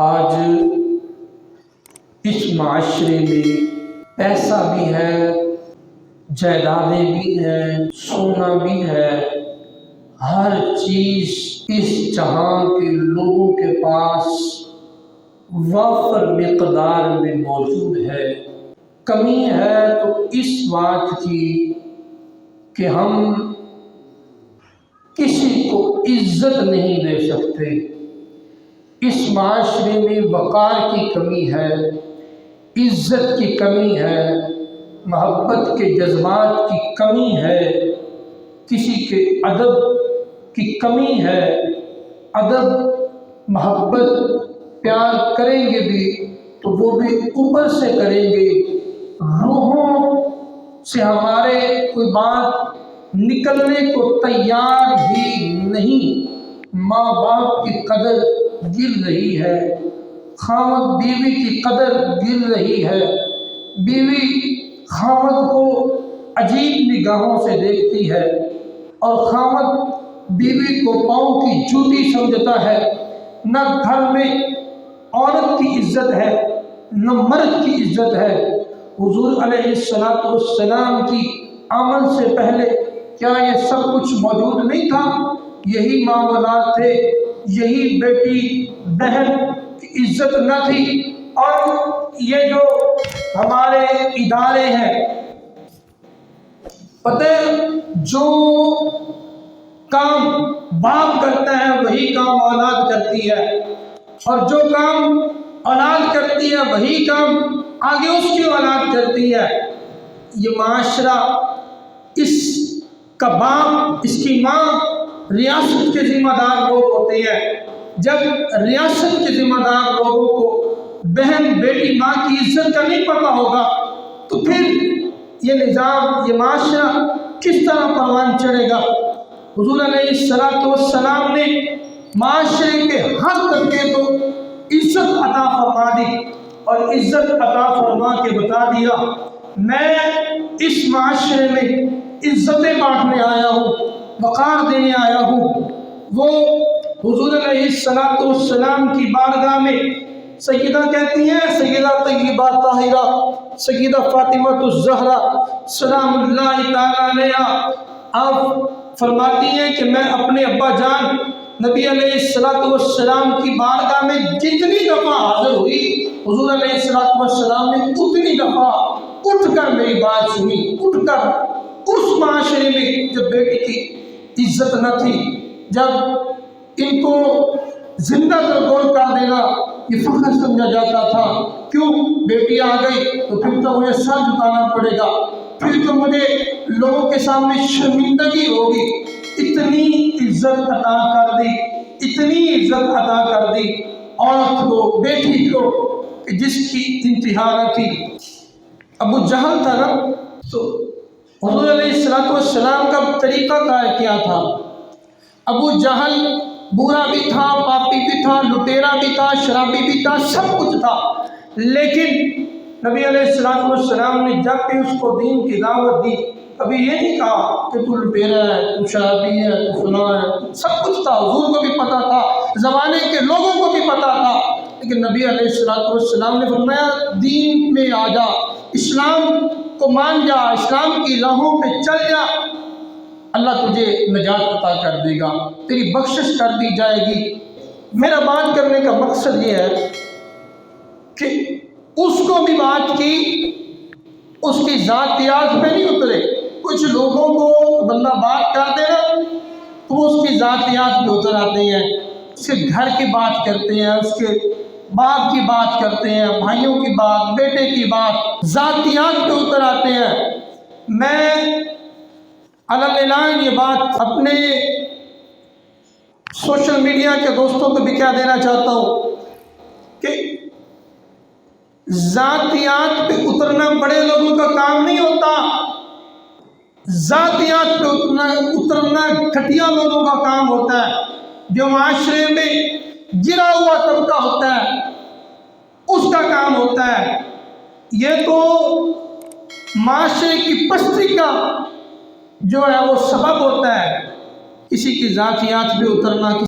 آج اس معاشرے میں پیسہ بھی ہے، جائیدادیں بھی ہیں، سونا بھی ہے، ہر چیز اس جہاں کے لوگوں کے پاس وافر مقدار میں موجود ہے۔ کمی ہے تو اس بات کی کہ ہم کسی کو عزت نہیں دے سکتے۔ اس معاشرے میں وقار کی کمی ہے، عزت کی کمی ہے، محبت کے جذبات کی کمی ہے، کسی کے ادب کی کمی ہے۔ ادب، محبت، پیار کریں گے بھی تو وہ بھی اوپر سے کریں گے، روحوں سے ہمارے کوئی بات نکلنے کو تیار ہی نہیں۔ ماں باپ کی قدر گر رہی ہے، خاوند بیوی کی قدر گر رہی ہے، بیوی خاوند کو عجیب نگاہوں سے دیکھتی ہے اور خاوند بیوی کو پاؤں کی جوتی سمجھتا ہے۔ نہ گھر میں عورت کی عزت ہے، نہ مرد کی عزت ہے۔ حضور علیہ السلام کی آمد سے پہلے کیا یہ سب کچھ موجود نہیں تھا؟ یہی معاملات تھے، یہی بیٹی بہن کی عزت نہ تھی؟ اور یہ جو ہمارے ادارے ہیں، پتہ جو کام باپ کرتا ہے وہی کام اولاد کرتی ہے، اور جو کام اولاد کرتی ہے وہی کام آگے اس کی اولاد کرتی ہے۔ یہ معاشرہ، اس کا باپ، اس کی ماں ریاست کے ذمہ دار لوگ ہوتے ہیں۔ جب ریاست کے ذمہ دار لوگوں کو بہن، بیٹی، ماں کی عزت کا نہیں پتہ ہوگا تو پھر یہ نظام، یہ معاشرہ کس طرح پروان چڑھے گا؟ حضور علیہ السلام نے معاشرے کے ہر طبقے کو عزت عطا فرما دی، اور عزت عطا فرما کے بتا دیا، میں اس معاشرے میں عزتیں بانٹنے آیا ہوں، وقار دینے آیا ہوں۔ وہ حضور علیہ السلام کی بارگاہ میں سیدہ کہتی ہیں، سیدہ طیبہ طاہرہ سیدہ فاطمہ الزہرا سلام اللہ تعالیٰ علیہا، آپ فرماتی ہیں کہ میں اپنے ابا جان نبی علیہ السلام کی بارگاہ میں جتنی دفعہ حاضر ہوئی، حضور علیہ السلام نے اتنی دفعہ اٹھ کر میری بات سنی، اٹھ کر اس معاشرے میں جب بیٹی کی عزت نہ تھی، جب ان کو زندہ گول کر دینا یہ فخر سمجھا جاتا تھا، کیوں بیٹی آ گئی تو پھر تو مجھے سر جھکانا پڑے گا، پھر تو مجھے لوگوں کے سامنے شرمندگی ہوگی۔ اتنی عزت عطا کر دی، اتنی عزت عطا کر دی عورت کو، بیٹی کو، کہ جس کی انتہا نہ تھی۔ ابو جہل تھا نا، تو حضور علیہ السلام کا طریقہ کار کیا تھا؟ ابو جہل برا بھی تھا، پاپی بھی تھا، لٹیرا بھی تھا، شرابی بھی تھا، سب کچھ تھا، لیکن نبی علیہ السلام نے جب بھی اس کو دین کی دعوت دی، کبھی یہ نہیں کہا کہ تو لٹیرا ہے، تو شرابی ہے، تو فلاں ہے۔ سب کچھ تھا، حضور کو بھی پتا تھا، زمانے کے لوگوں کو بھی پتا تھا، لیکن نبی علیہ السلام نے فرمایا دین میں آ جا، اسلام کو مان جا، اسلام کی راہوں پہ چل جا، اللہ تجھے نجات عطا کر دے گا، تیری بخشش کر دی جائے گی۔ میرا بات کرنے کا مقصد یہ ہے کہ اس کو بھی بات کی، اس کی ذاتیات پہ نہیں اترے۔ کچھ لوگوں کو بندہ بات کر دے نا تو وہ اس کی ذاتیات پہ اتر آتے ہیں، اس کے گھر کی بات کرتے ہیں، اس کے باپ کی بات کرتے ہیں، بھائیوں کی بات، بیٹے کی بات، ذاتیات پہ اتر آتے ہیں۔ میں اعلان یہ بات اپنے سوشل میڈیا کے دوستوں کو بھی کہہ دینا چاہتا ہوں کہ ذاتیات پہ اترنا بڑے لوگوں کا کام نہیں ہوتا، ذاتیات پہ اترنا گھٹیا لوگوں کا کام ہوتا ہے۔ جو معاشرے میں گرا ہوا طبقہ ہوتا ہے اس کا کام ہوتا ہے۔ یہ تو معاشرے کی پستی کا جو ہے وہ سبب ہوتا ہے، کسی کی ذاتیات پہ اترنا۔